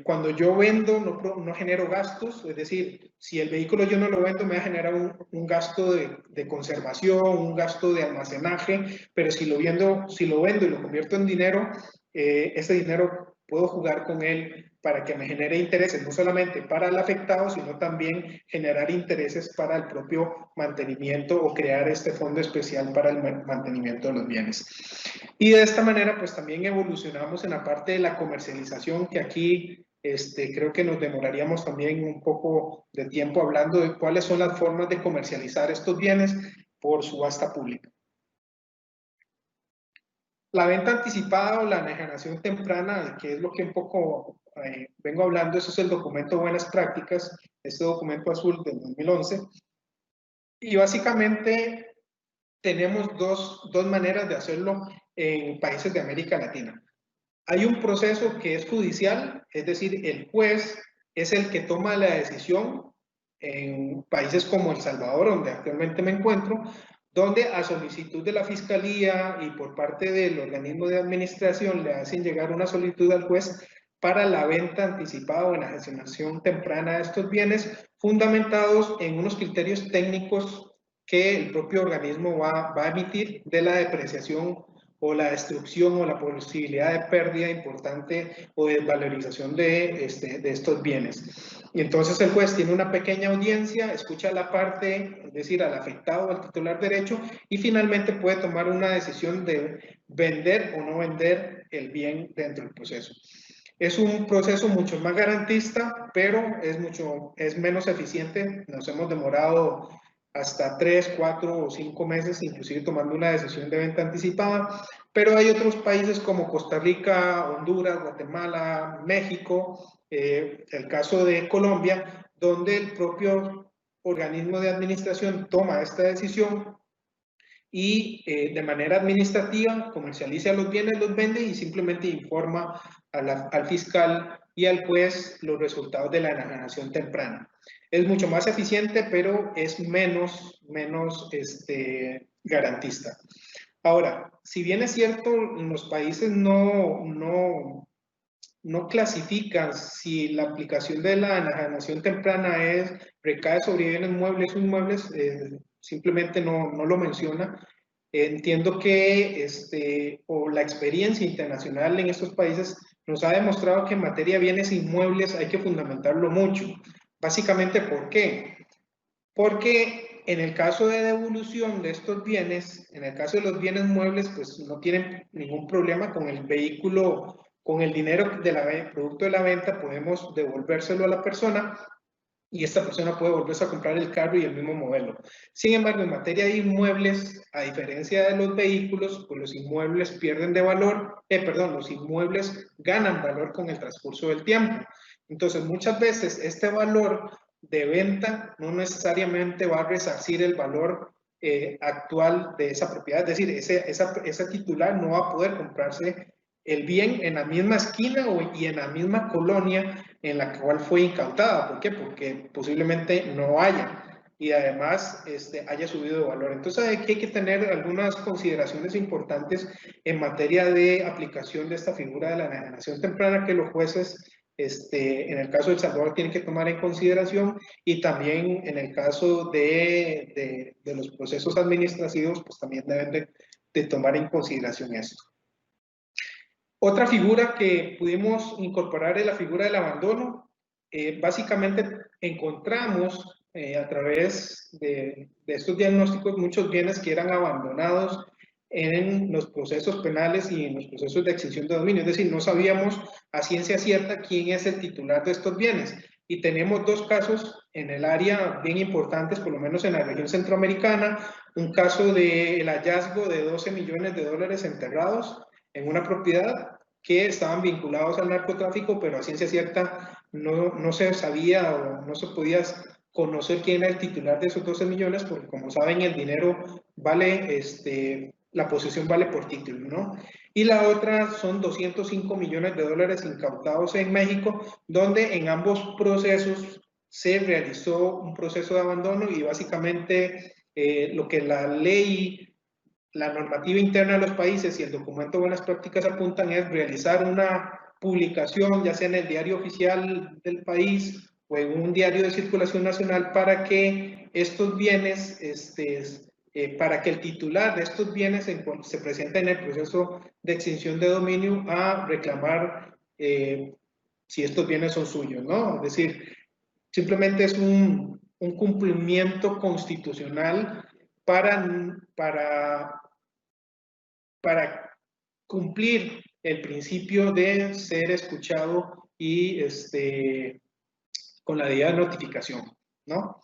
Cuando yo vendo no genero gastos, es decir, si el vehículo yo no lo vendo me va a generar un gasto de conservación, un gasto de almacenaje, pero si lo vendo y lo convierto en dinero, ese dinero puedo jugar con él para que me genere intereses, no solamente para el afectado, sino también generar intereses para el propio mantenimiento o crear este fondo especial para el mantenimiento de los bienes. Y de esta manera, pues también evolucionamos en la parte de la comercialización, que aquí creo que nos demoraríamos también un poco de tiempo hablando de cuáles son las formas de comercializar estos bienes por subasta pública. La venta anticipada o la enajenación temprana, que es lo que un poco vengo hablando, eso es el documento Buenas Prácticas, este documento azul del 2011. Y básicamente tenemos dos maneras de hacerlo en países de América Latina. Hay un proceso que es judicial, es decir, el juez es el que toma la decisión en países como El Salvador, donde actualmente me encuentro, donde a solicitud de la Fiscalía y por parte del organismo de administración le hacen llegar una solicitud al juez para la venta anticipada o enajenación temprana de estos bienes, fundamentados en unos criterios técnicos que el propio organismo va a emitir de la depreciación o la destrucción o la posibilidad de pérdida importante o de desvalorización de estos bienes. Y entonces el juez tiene una pequeña audiencia, escucha la parte, es decir, al afectado, al titular derecho, y finalmente puede tomar una decisión de vender o no vender el bien dentro del proceso. Es un proceso mucho más garantista, pero es menos eficiente. Nos hemos demorado hasta 3, 4 o 5 meses, inclusive tomando una decisión de venta anticipada, pero hay otros países como Costa Rica, Honduras, Guatemala, México, el caso de Colombia, donde el propio organismo de administración toma esta decisión y de manera administrativa comercializa los bienes, los vende y simplemente informa al fiscal y al juez los resultados de la enajenación temprana. Es mucho más eficiente, pero es menos garantista. Ahora, si bien es cierto, los países no clasifican si la aplicación de la enajenación temprana recae sobre bienes muebles o inmuebles, simplemente no lo menciona. Entiendo que la experiencia internacional en estos países nos ha demostrado que en materia de bienes inmuebles hay que fundamentarlo mucho. Básicamente, ¿por qué? Porque en el caso de devolución de estos bienes, en el caso de los bienes muebles, pues no tienen ningún problema con el vehículo, con el dinero producto de la venta, podemos devolvérselo a la persona y esta persona puede volverse a comprar el carro y el mismo modelo. Sin embargo, en materia de inmuebles, a diferencia de los vehículos, pues los inmuebles pierden de valor, los inmuebles ganan valor con el transcurso del tiempo. Entonces, muchas veces este valor de venta no necesariamente va a resarcir el valor actual de esa propiedad, es decir, ese titular no va a poder comprarse el bien en la misma esquina y en la misma colonia en la cual fue incautada. ¿Por qué? Porque posiblemente no haya y además haya subido de valor. Entonces aquí hay que tener algunas consideraciones importantes en materia de aplicación de esta figura de la enajenación temprana que los jueces en el caso de El Salvador tienen que tomar en consideración, y también en el caso de los procesos administrativos pues también deben de tomar en consideración esto. Otra figura que pudimos incorporar es la figura del abandono. Básicamente encontramos a través de estos diagnósticos muchos bienes que eran abandonados en los procesos penales y en los procesos de extinción de dominio. Es decir, no sabíamos a ciencia cierta quién es el titular de estos bienes. Y tenemos dos casos en el área bien importantes, por lo menos en la región centroamericana, un caso del hallazgo de 12 millones de dólares enterrados en una propiedad que estaban vinculados al narcotráfico, pero a ciencia cierta no se sabía o no se podía conocer quién era el titular de esos 12 millones, porque como saben, el dinero vale, la posesión vale por título, ¿no? Y la otra son 205 millones de dólares incautados en México, donde en ambos procesos se realizó un proceso de abandono y básicamente lo que la ley, la normativa interna de los países y el documento de buenas prácticas apuntan es realizar una publicación, ya sea en el diario oficial del país o en un diario de circulación nacional, para que estos bienes, para que el titular de estos bienes se presente en el proceso de extinción de dominio a reclamar si estos bienes son suyos, ¿no? Es decir, simplemente es un cumplimiento constitucional para cumplir el principio de ser escuchado y con la debida notificación, ¿no?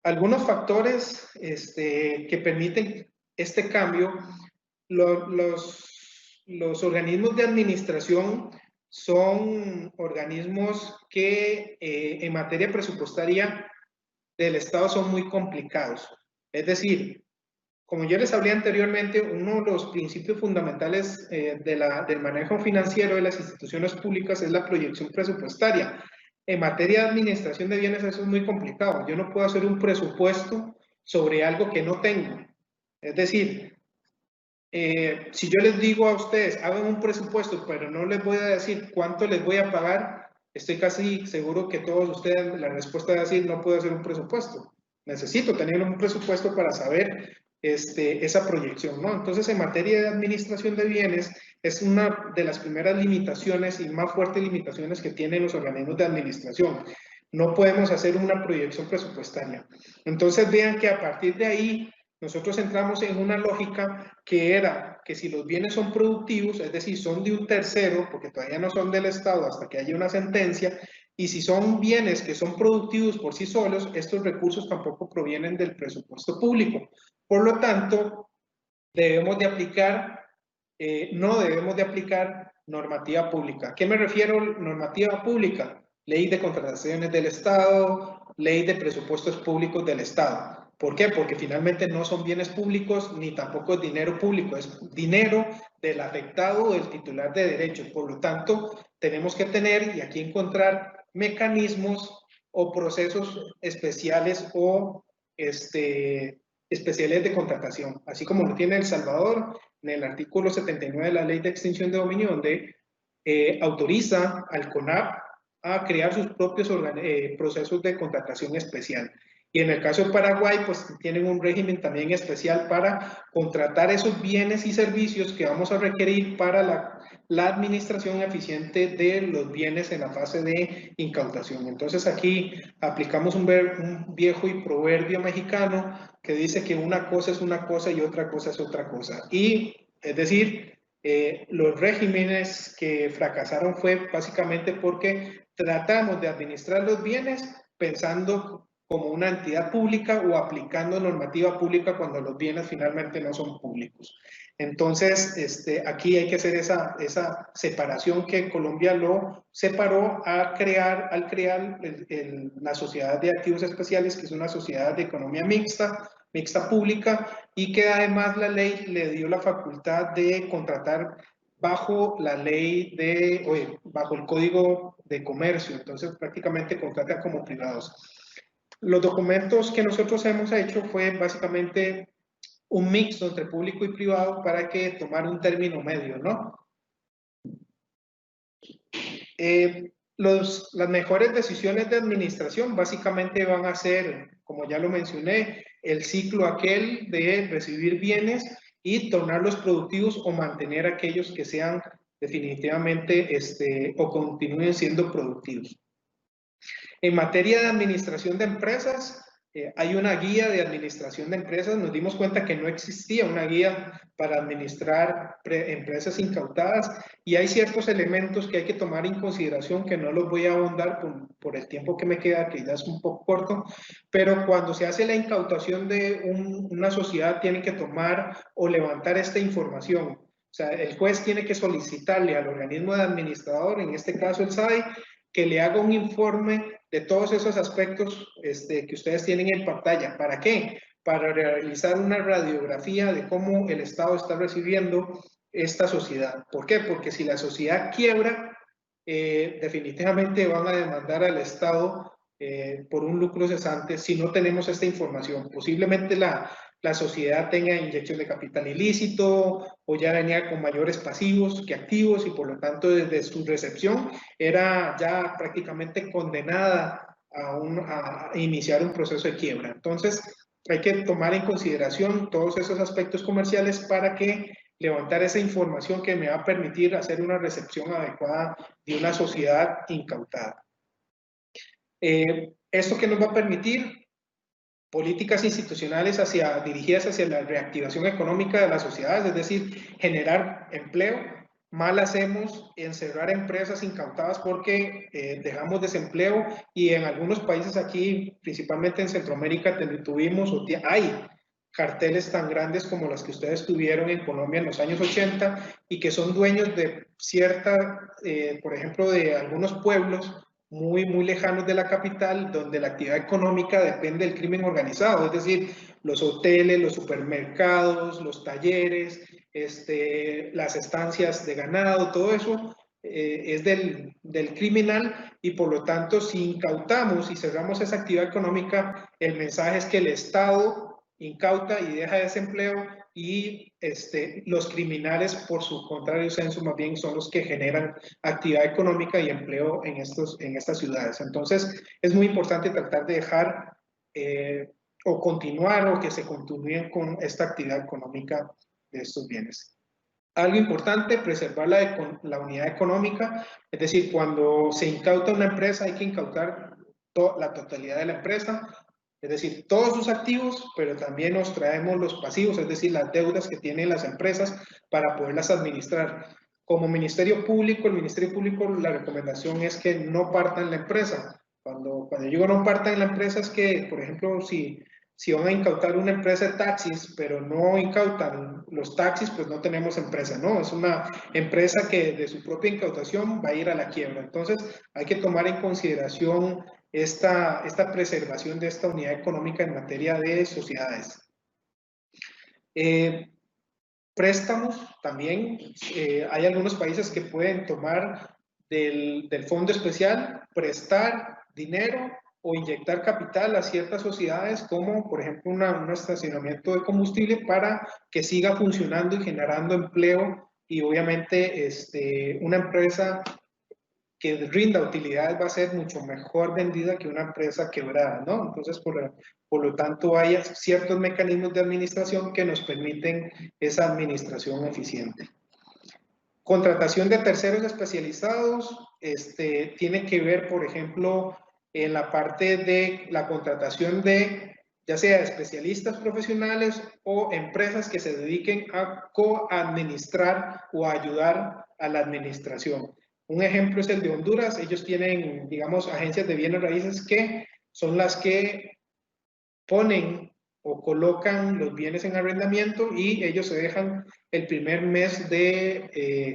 Algunos factores que permiten este cambio, los organismos de administración son organismos que en materia presupuestaria del Estado son muy complicados. Es decir, como yo les hablé anteriormente, uno de los principios fundamentales del manejo financiero de las instituciones públicas es la proyección presupuestaria. En materia de administración de bienes eso es muy complicado. Yo no puedo hacer un presupuesto sobre algo que no tengo. Es decir, si yo les digo a ustedes, hagan un presupuesto, pero no les voy a decir cuánto les voy a pagar, estoy casi seguro que todos ustedes, la respuesta va a decir, no puedo hacer un presupuesto. Necesito tener un presupuesto para saber esa proyección, ¿no? Entonces, en materia de administración de bienes, es una de las primeras limitaciones y más fuertes limitaciones que tienen los organismos de administración. No podemos hacer una proyección presupuestaria. Entonces, vean que a partir de ahí, nosotros entramos en una lógica que era que si los bienes son productivos, es decir, son de un tercero, porque todavía no son del Estado hasta que haya una sentencia, y si son bienes que son productivos por sí solos, estos recursos tampoco provienen del presupuesto público. Por lo tanto, debemos de aplicar, no debemos de aplicar normativa pública. ¿A qué me refiero normativa pública? Ley de contrataciones del Estado, ley de presupuestos públicos del Estado. ¿Por qué? Porque finalmente no son bienes públicos ni tampoco es dinero público, es dinero del afectado o del titular de derechos. Por lo tanto, tenemos que tener y aquí encontrar mecanismos o procesos especiales o especiales de contratación, así como lo tiene El Salvador en el artículo 79 de la Ley de Extinción de Dominio, donde autoriza al CONAP a crear sus propios procesos de contratación especial. Y en el caso de Paraguay, pues tienen un régimen también especial para contratar esos bienes y servicios que vamos a requerir para la administración eficiente de los bienes en la fase de incautación. Entonces aquí aplicamos un viejo y proverbio mexicano que dice que una cosa es una cosa y otra cosa es otra cosa. Y es decir, los regímenes que fracasaron fue básicamente porque tratamos de administrar los bienes pensando como una entidad pública o aplicando normativa pública cuando los bienes finalmente no son públicos. Entonces, aquí hay que hacer esa separación que Colombia lo separó al crear la Sociedad de Activos Especiales, que es una sociedad de economía mixta pública, y que además la ley le dio la facultad de contratar bajo la ley bajo el Código de Comercio. Entonces, prácticamente contratan como privados. Los documentos que nosotros hemos hecho fue básicamente un mix entre público y privado para que tomar un término medio, ¿no? Las mejores decisiones de administración básicamente van a ser, como ya lo mencioné, el ciclo aquel de recibir bienes y tornarlos productivos o mantener aquellos que sean definitivamente o continúen siendo productivos. En materia de administración de empresas, hay una guía de administración de empresas. Nos dimos cuenta que no existía una guía para administrar empresas incautadas y hay ciertos elementos que hay que tomar en consideración que no los voy a ahondar por el tiempo que me queda, que ya es un poco corto, pero cuando se hace la incautación de una sociedad tiene que tomar o levantar esta información. O sea, el juez tiene que solicitarle al organismo de administrador, en este caso el SADE, que le haga un informe de todos esos aspectos que ustedes tienen en pantalla. ¿Para qué? Para realizar una radiografía de cómo el Estado está recibiendo esta sociedad. ¿Por qué? Porque si la sociedad quiebra, definitivamente van a demandar al Estado por un lucro cesante si no tenemos esta información. Posiblemente la sociedad tenga inyección de capital ilícito o ya venía con mayores pasivos que activos y por lo tanto desde su recepción era ya prácticamente condenada a iniciar un proceso de quiebra. Entonces hay que tomar en consideración todos esos aspectos comerciales para que levantar esa información que me va a permitir hacer una recepción adecuada de una sociedad incautada. ¿Esto qué nos va a permitir? Políticas institucionales dirigidas hacia la reactivación económica de las sociedades, es decir, generar empleo. Mal hacemos en cerrar empresas incautadas porque dejamos desempleo y en algunos países aquí, principalmente en Centroamérica, tuvimos o hay carteles tan grandes como los que ustedes tuvieron en Colombia en los años 80 y que son dueños de por ejemplo, de algunos pueblos muy lejanos de la capital, donde la actividad económica depende del crimen organizado, es decir, los hoteles, los supermercados, los talleres, las estancias de ganado, todo eso es del criminal y por lo tanto si incautamos y cerramos esa actividad económica, el mensaje es que el Estado incauta y deja desempleo y los criminales, por su contrario censo, más bien son los que generan actividad económica y empleo en estas ciudades. Entonces, es muy importante tratar de dejar o continuar o que se continúen con esta actividad económica de estos bienes. Algo importante, preservar la unidad económica, es decir, cuando se incauta una empresa hay que incautar la totalidad de la empresa, es decir, todos sus activos, pero también nos traemos los pasivos, es decir, las deudas que tienen las empresas para poderlas administrar. Como Ministerio Público, el Ministerio Público, la recomendación es que no partan la empresa. Cuando yo digo no partan la empresa es que, por ejemplo, si van a incautar una empresa de taxis, pero no incautan los taxis, pues no tenemos empresa, ¿no? Es una empresa que de su propia incautación va a ir a la quiebra. Entonces, hay que tomar en consideración esta preservación de esta unidad económica en materia de sociedades. Préstamos también, hay algunos países que pueden tomar del fondo especial, prestar dinero o inyectar capital a ciertas sociedades como por ejemplo un estacionamiento de combustible para que siga funcionando y generando empleo y obviamente una empresa que rinda utilidades va a ser mucho mejor vendida que una empresa quebrada, ¿no? Entonces, por lo tanto, hay ciertos mecanismos de administración que nos permiten esa administración eficiente. Contratación de terceros especializados, tiene que ver, por ejemplo, en la parte de la contratación de, ya sea especialistas profesionales o empresas que se dediquen a coadministrar o a ayudar a la administración. Un ejemplo es el de Honduras. Ellos tienen, digamos, agencias de bienes raíces que son las que ponen o colocan los bienes en arrendamiento y ellos se dejan el primer mes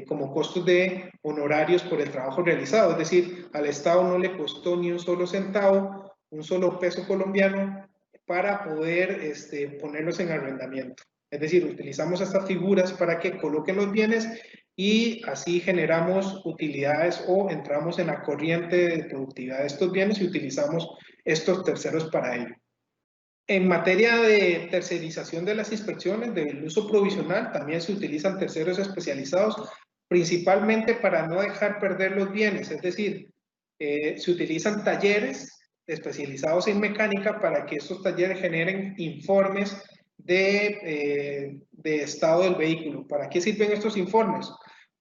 como costos de honorarios por el trabajo realizado. Es decir, al Estado no le costó ni un solo centavo, un solo peso colombiano para poder ponerlos en arrendamiento. Es decir, utilizamos estas figuras para que coloquen los bienes y así generamos utilidades o entramos en la corriente de productividad de estos bienes y utilizamos estos terceros para ello. En materia de tercerización de las inspecciones, del uso provisional, también se utilizan terceros especializados, principalmente para no dejar perder los bienes, es decir, se utilizan talleres especializados en mecánica para que estos talleres generen informes de estado del vehículo. ¿Para qué sirven estos informes?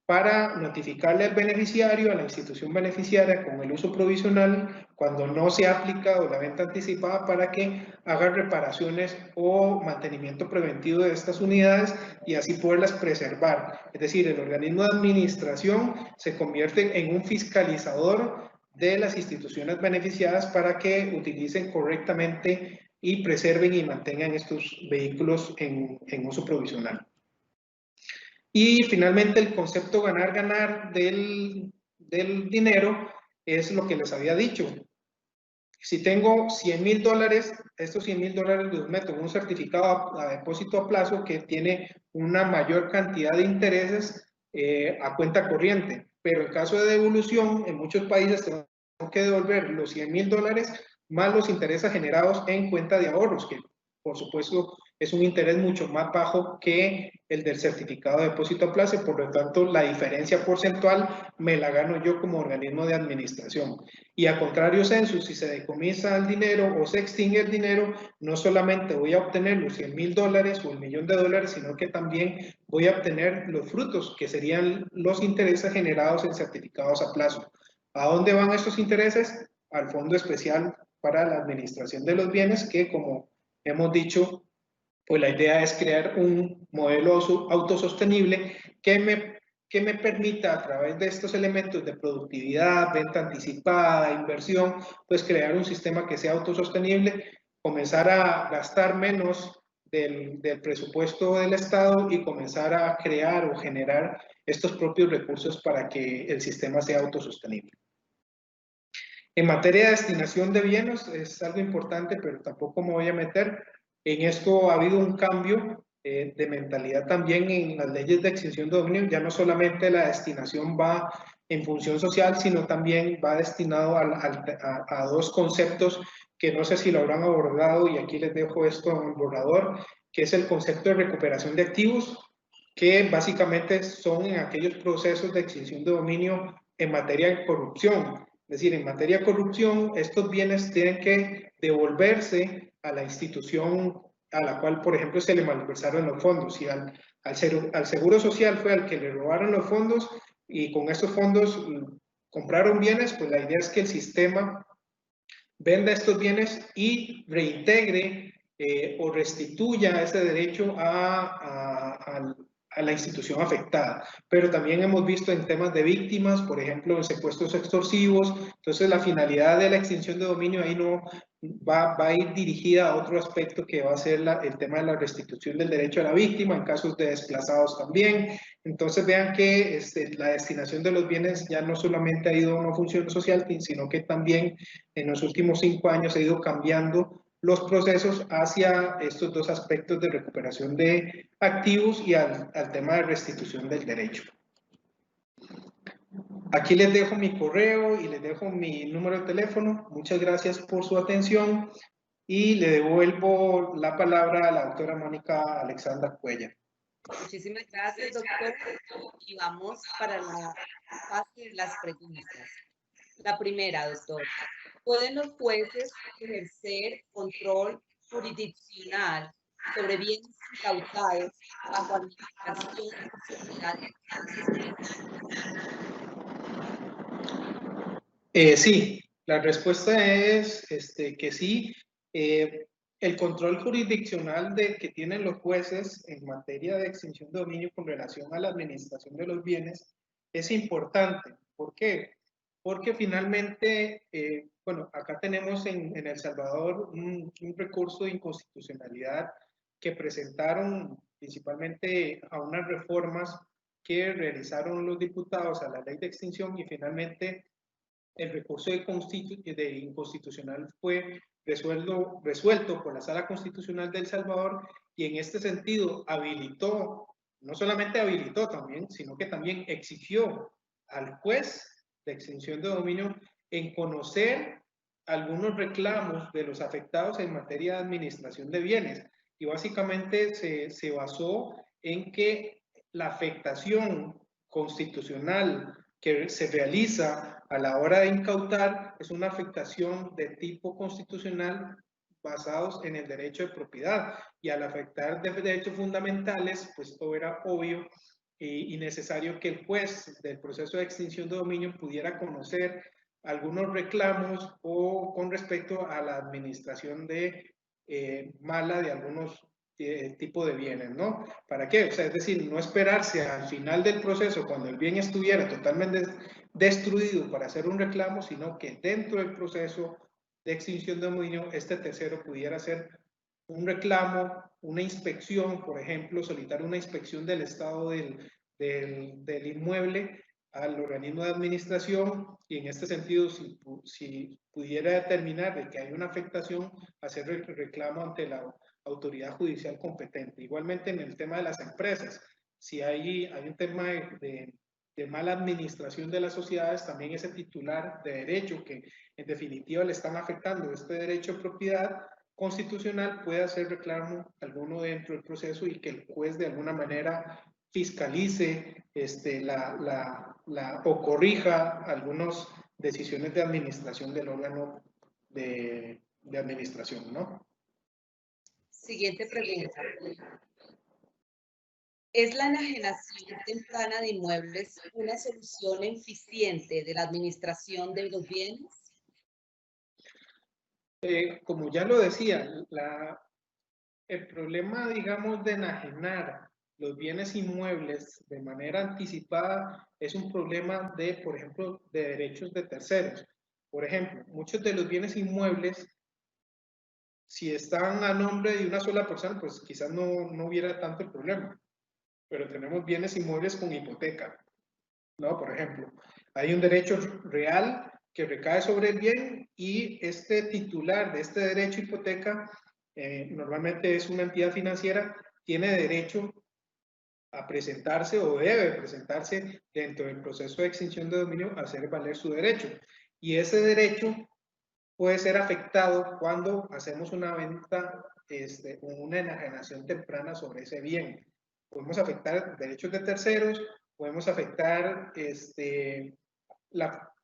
para notificarle al beneficiario, a la institución beneficiaria con el uso provisional, cuando no se ha aplicado la venta anticipada, para que haga reparaciones o mantenimiento preventivo de estas unidades y así poderlas preservar. Es decir, el organismo de administración se convierte en un fiscalizador de las instituciones beneficiadas para que utilicen correctamente y preserven y mantengan estos vehículos en uso provisional. Y finalmente el concepto ganar-ganar del dinero es lo que les había dicho. Si tengo $100,000, estos $100,000 los meto en un certificado a depósito a plazo que tiene una mayor cantidad de intereses a cuenta corriente. Pero en caso de devolución, en muchos países tengo que devolver los $100,000 más los intereses generados en cuenta de ahorros, que por supuesto es un interés mucho más bajo que el del certificado de depósito a plazo, por lo tanto la diferencia porcentual me la gano yo como organismo de administración. Y a contrario Census, si se decomisa el dinero o se extingue el dinero, no solamente voy a obtener los $100,000 o el $1,000,000, sino que también voy a obtener los frutos, que serían los intereses generados en certificados a plazo. ¿A dónde van estos intereses? Al Fondo Especial para la Administración de los Bienes, que como hemos dicho, pues la idea es crear un modelo autosostenible que me permita, a través de estos elementos de productividad, venta anticipada, inversión, pues crear un sistema que sea autosostenible, comenzar a gastar menos del presupuesto del Estado y comenzar a crear o generar estos propios recursos para que el sistema sea autosostenible. En materia de destinación de bienes es algo importante, pero tampoco me voy a meter. En esto ha habido un cambio de mentalidad también en las leyes de extinción de dominio. Ya no solamente la destinación va en función social, sino también va destinado a dos conceptos que no sé si lo habrán abordado, y aquí les dejo esto en el borrador, que es el concepto de recuperación de activos, que básicamente son en aquellos procesos de extinción de dominio en materia de corrupción. Es decir, en materia de corrupción, estos bienes tienen que devolverse a la institución a la cual, por ejemplo, se le malversaron los fondos. Si al Seguro Social fue al que le robaron los fondos y con esos fondos compraron bienes, pues la idea es que el sistema venda estos bienes y reintegre o restituya ese derecho a la institución afectada. Pero también hemos visto en temas de víctimas, por ejemplo, en secuestros extorsivos. Entonces la finalidad de la extinción de dominio ahí no va a ir dirigida a otro aspecto, que va a ser el tema de la restitución del derecho a la víctima, en casos de desplazados también. Entonces vean que la destinación de los bienes ya no solamente ha ido a una función social, sino que también en los últimos 5 años ha ido cambiando los procesos hacia estos dos aspectos de recuperación de activos y al tema de restitución del derecho. Aquí les dejo mi correo y les dejo mi número de teléfono. Muchas gracias por su atención y le devuelvo la palabra a la doctora Mónica Alexandra Cuellar. Muchísimas gracias, doctor. Y vamos para la fase de las preguntas. La primera, doctor. ¿Pueden los jueces ejercer control jurisdiccional sobre bienes incautados bajo administración social? Sí, la respuesta es que sí. El control jurisdiccional que tienen los jueces en materia de extinción de dominio con relación a la administración de los bienes es importante. ¿Por qué? Porque finalmente, bueno, acá tenemos en El Salvador un recurso de inconstitucionalidad que presentaron principalmente a unas reformas que realizaron los diputados a la ley de extinción, y finalmente el recurso de inconstitucional fue resuelto por la Sala Constitucional de El Salvador, y en este sentido habilitó, no solamente habilitó también, sino que también exigió al juez de extinción de dominio en conocer algunos reclamos de los afectados en materia de administración de bienes, y básicamente se basó en que la afectación constitucional que se realiza a la hora de incautar es una afectación de tipo constitucional basados en el derecho de propiedad, y al afectar de derechos fundamentales, pues todo era obvio y necesario que el juez del proceso de extinción de dominio pudiera conocer algunos reclamos o con respecto a la administración mala de algunos tipos de bienes, ¿no? ¿Para qué? O sea, es decir, no esperarse al final del proceso, cuando el bien estuviera totalmente destruido para hacer un reclamo, sino que dentro del proceso de extinción de dominio, este tercero pudiera hacer un reclamo, una inspección, por ejemplo, solicitar una inspección del estado del inmueble al organismo de administración y en este sentido, si pudiera determinar de que hay una afectación, hacer el reclamo ante la autoridad judicial competente. Igualmente en el tema de las empresas, si hay un tema de mala administración de las sociedades, también ese titular de derecho que en definitiva le están afectando este derecho de propiedad constitucional puede hacer reclamo alguno dentro del proceso y que el juez de alguna manera fiscalice o corrija algunas decisiones de administración del órgano de administración, ¿no? Siguiente pregunta. ¿Es la enajenación temprana de inmuebles una solución eficiente de la administración de los bienes? Como ya lo decía, el problema, digamos, de enajenar los bienes inmuebles de manera anticipada es un problema de, por ejemplo, de derechos de terceros. Por ejemplo, muchos de los bienes inmuebles, si están a nombre de una sola persona, pues quizás no hubiera tanto el problema. Pero tenemos bienes inmuebles con hipoteca, ¿no? Por ejemplo, hay un derecho real que recae sobre el bien y este titular de este derecho hipoteca, normalmente es una entidad financiera, tiene derecho a presentarse o debe presentarse dentro del proceso de extinción de dominio a hacer valer su derecho. Y ese derecho puede ser afectado cuando hacemos una venta o una enajenación temprana sobre ese bien. Podemos afectar derechos de terceros, podemos afectar,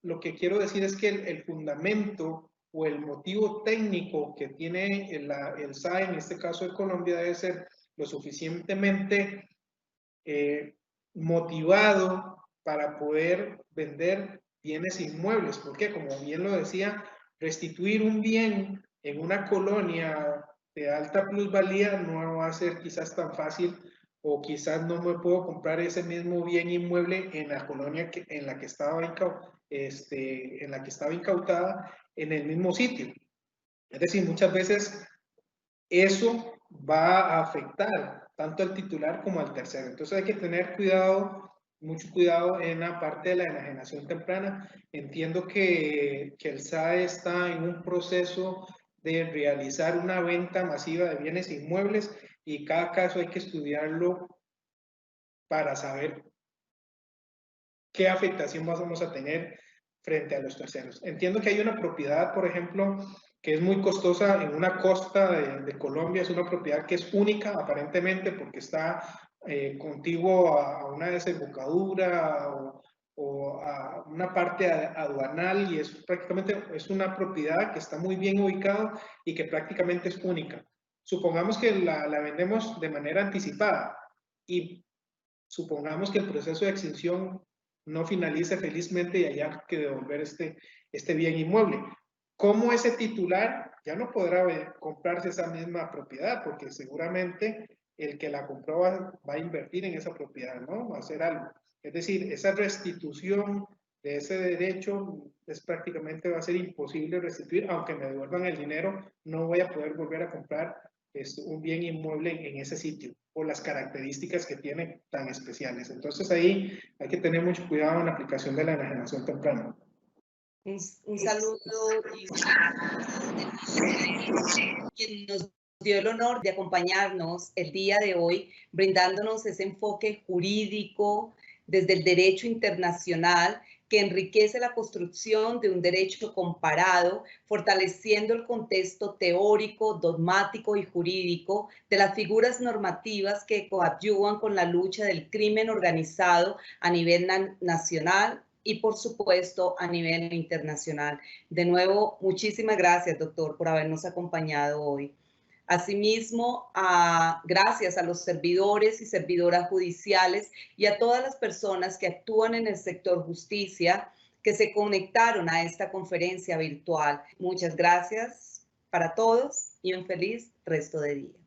lo que quiero decir es que el fundamento o el motivo técnico que tiene el SAE, en este caso de Colombia, debe ser lo suficientemente motivado para poder vender bienes inmuebles, porque como bien lo decía, restituir un bien en una colonia de alta plusvalía no va a ser quizás tan fácil o quizás no me puedo comprar ese mismo bien inmueble en la colonia en la que estaba incautada en el mismo sitio. Es decir, muchas veces eso va a afectar tanto al titular como al tercero. Entonces hay que tener cuidado, mucho cuidado en la parte de la enajenación temprana. Entiendo que el SAE está en un proceso de realizar una venta masiva de bienes inmuebles y cada caso hay que estudiarlo para saber qué afectación vamos a tener frente a los terceros. Entiendo que hay una propiedad, por ejemplo, que es muy costosa en una costa de Colombia, es una propiedad que es única aparentemente porque está contiguo a una desembocadura o a una parte aduanal y es prácticamente es una propiedad que está muy bien ubicada y que prácticamente es única. Supongamos que la vendemos de manera anticipada y supongamos que el proceso de extinción no finalice felizmente y haya que devolver este bien inmueble. ¿Cómo ese titular ya no podrá comprarse esa misma propiedad? Porque seguramente el que la compró va a invertir en esa propiedad, ¿no? Va a hacer algo. Es decir, esa restitución de ese derecho prácticamente va a ser imposible restituir, aunque me devuelvan el dinero, no voy a poder volver a comprar un bien inmueble en ese sitio por las características que tiene tan especiales. Entonces ahí hay que tener mucho cuidado en la aplicación de la enajenación temprana. Un saludo y quien nos dio el honor de acompañarnos el día de hoy, brindándonos ese enfoque jurídico desde el derecho internacional que enriquece la construcción de un derecho comparado, fortaleciendo el contexto teórico, dogmático y jurídico de las figuras normativas que coadyuvan con la lucha del crimen organizado a nivel nacional y, por supuesto, a nivel internacional. De nuevo, muchísimas gracias, doctor, por habernos acompañado hoy. Asimismo, gracias a los servidores y servidoras judiciales y a todas las personas que actúan en el sector justicia que se conectaron a esta conferencia virtual. Muchas gracias para todos y un feliz resto de día.